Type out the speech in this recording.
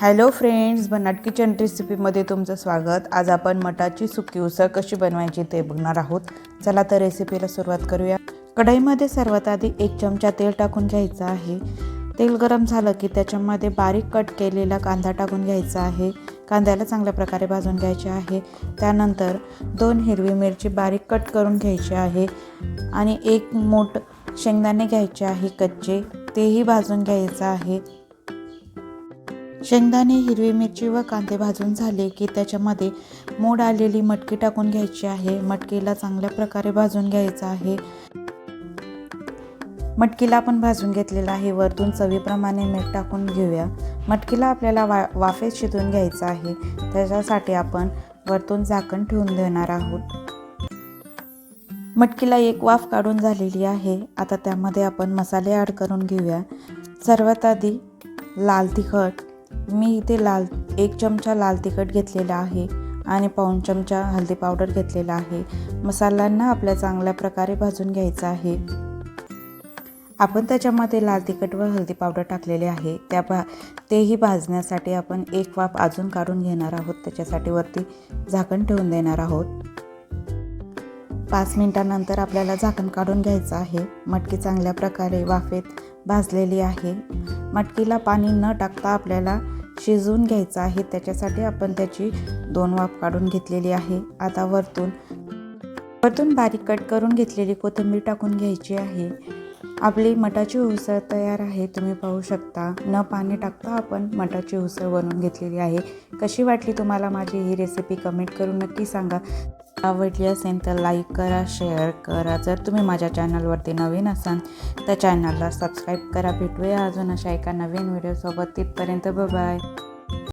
Hello friends, भन्नाट kitchen रेसिपीमध्ये तुमचं स्वागत। आज आपण मटाची सुकी उसळ कशी बनवायची ते बघणार आहोत। चला तर रेसिपीला सुरुवात करूया। कढईमध्ये सर्वात आधी 1 चमचा तेल टाकून घ्यायचं आहे। तेल गरम झालं की त्याच्यामध्ये बारीक कट केलेला कांदा टाकून घ्यायचा आहे। कांद्याला चांगल्या प्रकारे भाजून घ्यायचे आहे। त्यानंतर 2 हिरवी मिरची बारीक कट करून घ्यायची आहे आणि 1 मूठ शेंगदाणे घ्यायचे आहे कच्चे, तेही भाजून घ्यायचं आहे। शेंगदाणे, हिरवी मिरची व कांदे भाजून झाले की त्याच्यामध्ये मोड आलेली मटकी टाकून घ्यायची आहे। मटकीला चांगल्या प्रकारे भाजून घ्यायचं आहे। मटकीला आपण भाजून घेतलेला आहे। वरतून चवीप्रमाणे मीठ टाकून घेऊया। मटकीला आपल्याला वाफेत शिजवून घ्यायचं आहे। त्याच्यासाठी आपण वरतून झाकण ठेवून देणार आहोत। मटकीला 1 वाफ काढून झालेली आहे। आता त्यामध्ये आपण मसाले ॲड करून घेऊया। सर्वात आधी लाल तिखट, मी इथे 1 चमचा लाल तिखट घेतलेला आहे आणि पाऊण चमचा हळदी पावडर घेतलेला आहे। मसाल्यांना आपल्या चांगल्या प्रकारे भाजून घ्यायचं आहे। आपण त्याच्यामध्ये लाल तिखट व हळदी पावडर टाकलेले आहे। तेही भाजण्यासाठी आपण 1 वाफ अजून काढून घेणार आहोत। त्याच्यासाठी वरती झाकण ठेवून देणार आहोत। 5 मिनिटांनंतर आपल्याला झाकण काढून घ्यायचं आहे। मटकी चांगल्या प्रकारे वाफेत भाजलेली आहे। मटकीला पाणी न टाकता आपल्याला शिजवून घ्यायचं आहे। त्याच्यासाठी आपण त्याची 2 वाफ काढून घेतलेली आहे। आता वरतून बारीक कट करून घेतलेली कोथिंबीर टाकून घ्यायची आहे। आपली मटाची उसळ तयार आहे। तुम्ही पाहू शकता, न पाणी टाकता आपण मटाची उसळ बनवून घेतलेली आहे। कशी वाटली तुम्हाला माझी ही रेसिपी कमेंट करून नक्की सांगा। आवडली असेल तर लाईक करा, शेअर करा। जर तुम्ही माझ्या चॅनलवरती नवीन असाल तर चॅनलला सबस्क्राईब करा। भेटूया अजून अशा एका नवीन व्हिडिओसोबत। तिथपर्यंत बाय बाय।